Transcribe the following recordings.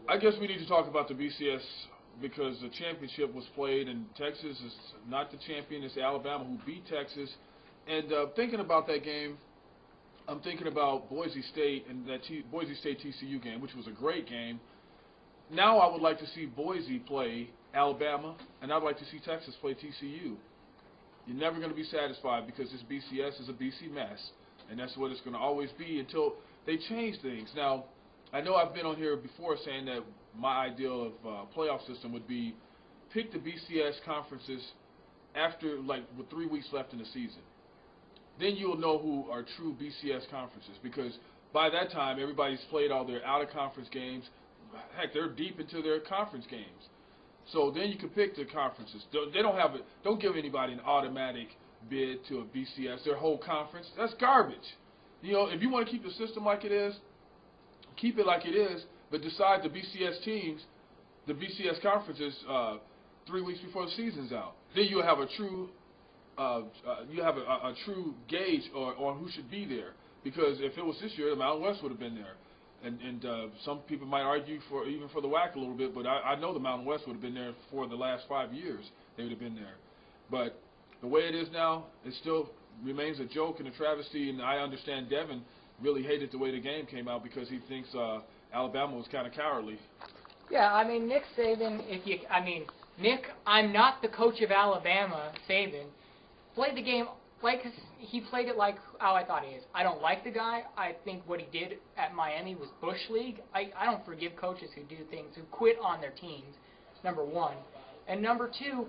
I guess we need to talk about the BCS because the championship was played, and Texas is not the champion. It's Alabama who beat Texas. And thinking about that game, I'm thinking about Boise State and that Boise State TCU game, which was a great game. Now I would like to see Boise play Alabama, and I'd like to see Texas play TCU. You're never going to be satisfied because this BCS is a BC mess, and that's what it's going to always be until they change things. Now, I know I've been on here before saying that my ideal of playoff system would be pick the BCS conferences after, like, with 3 weeks left in the season. Then you'll know who are true BCS conferences because by that time everybody's played all their out-of-conference games. Heck, they're deep into their conference games. So then you can pick the conferences. They don't have it. Don't give anybody an automatic bid to a BCS. Their whole conference. That's garbage. You know, if you want to keep the system like it is, keep it like it is, but decide the BCS teams, the BCS conferences 3 weeks before the season's out. Then you'll have a true you have a true gauge on who should be there. Because if it was this year, the Mountain West would have been there. And some people might argue even for the WAC a little bit, but I know the Mountain West would have been there for the last 5 years. They would have been there. But the way it is now, it still remains a joke and a travesty, and I understand Devin really hated the way the game came out because he thinks Alabama was kind of cowardly. Yeah, I mean, Nick Saban, Nick, I'm not the coach of Alabama, Saban, played the game like he played it like how I thought he is. I don't like the guy. I think what he did at Miami was Bush League. I don't forgive coaches who do things, who quit on their teams, number one. And number two,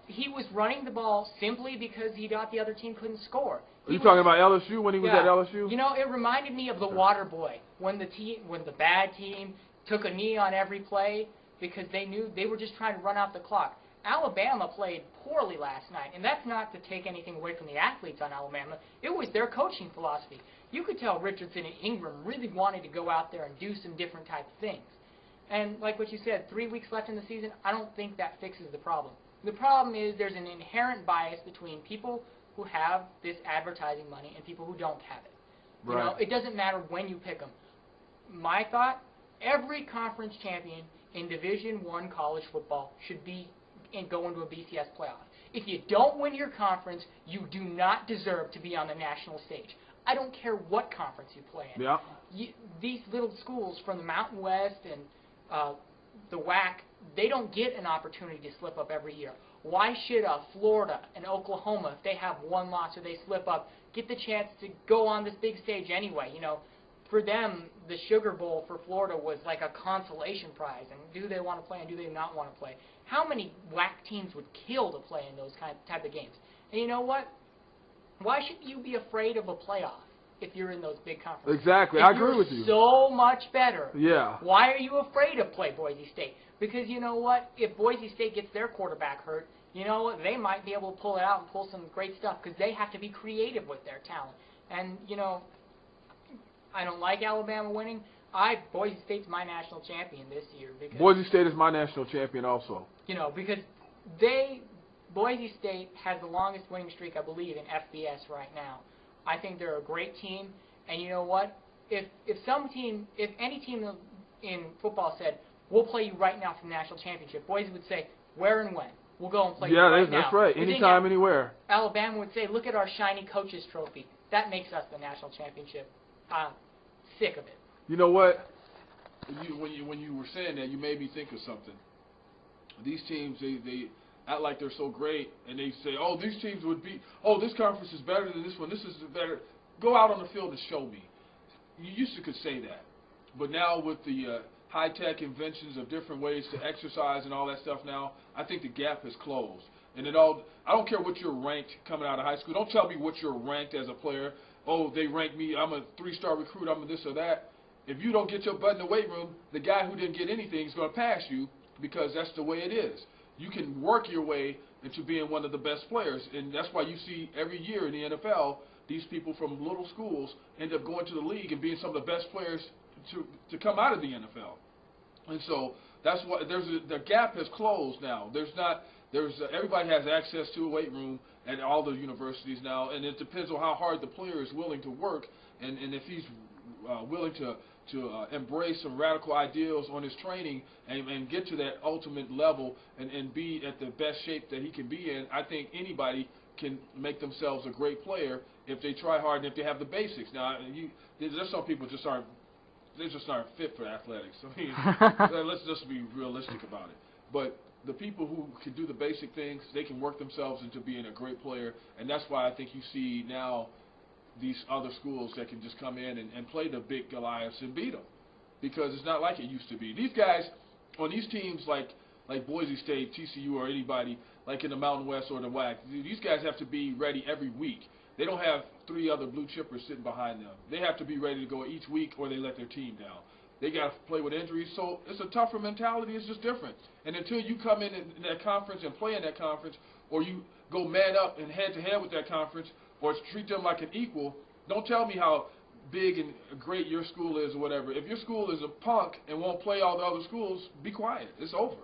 he was running the ball simply because he thought the other team couldn't score. Are you talking about LSU when he was at LSU? You know, it reminded me of the water boy when the bad team took a knee on every play because they knew they were just trying to run out the clock. Alabama played poorly last night, and that's not to take anything away from the athletes on Alabama. It was their coaching philosophy. You could tell Richardson and Ingram really wanted to go out there and do some different type of things. And like what you said, 3 weeks left in the season, I don't think that fixes the problem. The problem is there's an inherent bias between people who have this advertising money and people who don't have it. Right. You know, it doesn't matter when you pick them. My thought, every conference champion in Division I college football should be and go into a BCS playoff. If you don't win your conference, you do not deserve to be on the national stage. I don't care what conference you play in. Yeah. These little schools from the Mountain West and the WAC, they don't get an opportunity to slip up every year. Why should Florida and Oklahoma, if they have one loss or they slip up, get the chance to go on this big stage anyway? You know, for them, the Sugar Bowl for Florida was like a consolation prize. And do they want to play and do they not want to play? How many WAC teams would kill to play in those type of games? And you know what? Why should you be afraid of a playoff if you're in those big conferences? Exactly. I agree with you. So much better. Yeah. Why are you afraid to play Boise State? Because you know what? If Boise State gets their quarterback hurt, you know what? They might be able to pull it out and pull some great stuff because they have to be creative with their talent. And, you know, I don't like Alabama winning. Boise State's my national champion this year. Because, Boise State is my national champion also. You know, because Boise State has the longest winning streak, I believe, in FBS right now. I think they're a great team. And you know what? If any team in football said, we'll play you right now for the national championship, Boise would say, where and when? We'll go and play you right now. Yeah, that's right. Anytime, anywhere. Alabama would say, look at our shiny coaches trophy. That makes us the national championship. I'm sick of it. You know what? When you were saying that, you made me think of something. These teams, they act like they're so great, and they say, oh, these teams would be, oh, this conference is better than this one. This is better. Go out on the field and show me. You used to could say that. But now with the high-tech inventions of different ways to exercise and all that stuff now, I think the gap has closed. And I don't care what you're ranked coming out of high school. Don't tell me what you're ranked as a player. Oh, they rank me, I'm a 3-star recruit, I'm a this or that. If you don't get your butt in the weight room, the guy who didn't get anything is going to pass you because that's the way it is. You can work your way into being one of the best players, and that's why you see every year in the NFL, these people from little schools end up going to the league and being some of the best players to come out of the NFL. And so that's why the gap has closed now. Everybody has access to a weight room at all the universities now, and it depends on how hard the player is willing to work, and if he's willing to embrace some radical ideals on his training and get to that ultimate level and be at the best shape that he can be in, I think anybody can make themselves a great player if they try hard and if they have the basics. Now, there's some people just aren't fit for athletics. I mean, let's just be realistic about it. But the people who can do the basic things, they can work themselves into being a great player, and that's why I think you see now these other schools that can just come in and play the big Goliaths and beat them, because it's not like it used to be. These guys on these teams like Boise State, TCU, or anybody like in the Mountain West or the WAC, these guys have to be ready every week. They don't have 3 other blue chippers sitting behind them. They have to be ready to go each week or they let their team down. They got to play with injuries, so it's a tougher mentality. It's just different. And until you come in that conference and play in that conference, or you go man up and head-to-head with that conference, or treat them like an equal, don't tell me how big and great your school is or whatever. If your school is a punk and won't play all the other schools, be quiet. It's over.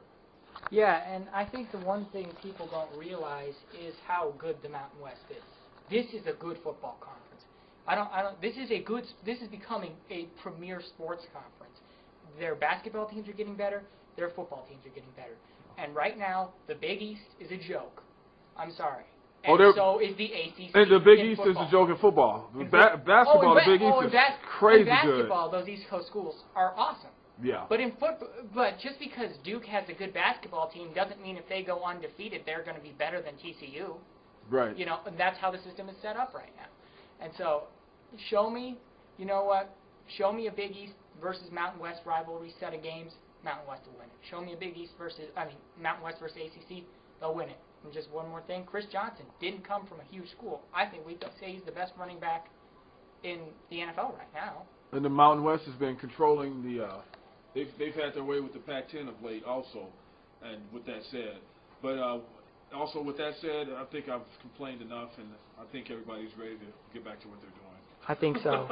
Yeah, and I think the one thing people don't realize is how good the Mountain West is. This is a good football conference. This is becoming a premier sports conference. Their basketball teams are getting better. Their football teams are getting better. And right now, the Big East is a joke. I'm sorry. And so is the ACC. And the Big East football. is a joke in football. Basketball, the Big East is crazy good. In basketball, those East Coast schools are awesome. Yeah. But just because Duke has a good basketball team doesn't mean if they go undefeated, they're going to be better than TCU. Right. You know, and that's how the system is set up right now. And so, show me, you know what? Show me a Big East versus Mountain West rivalry set of games. Mountain West will win it. Show me a Big East Mountain West versus ACC. They'll win it. And just one more thing, Chris Johnson didn't come from a huge school. I think we could say he's the best running back in the NFL right now. And the Mountain West has been controlling the. They've had their way with the Pac-10 of late also, and with that said. But also with that said, I think I've complained enough, and I think everybody's ready to get back to what they're doing. I think so.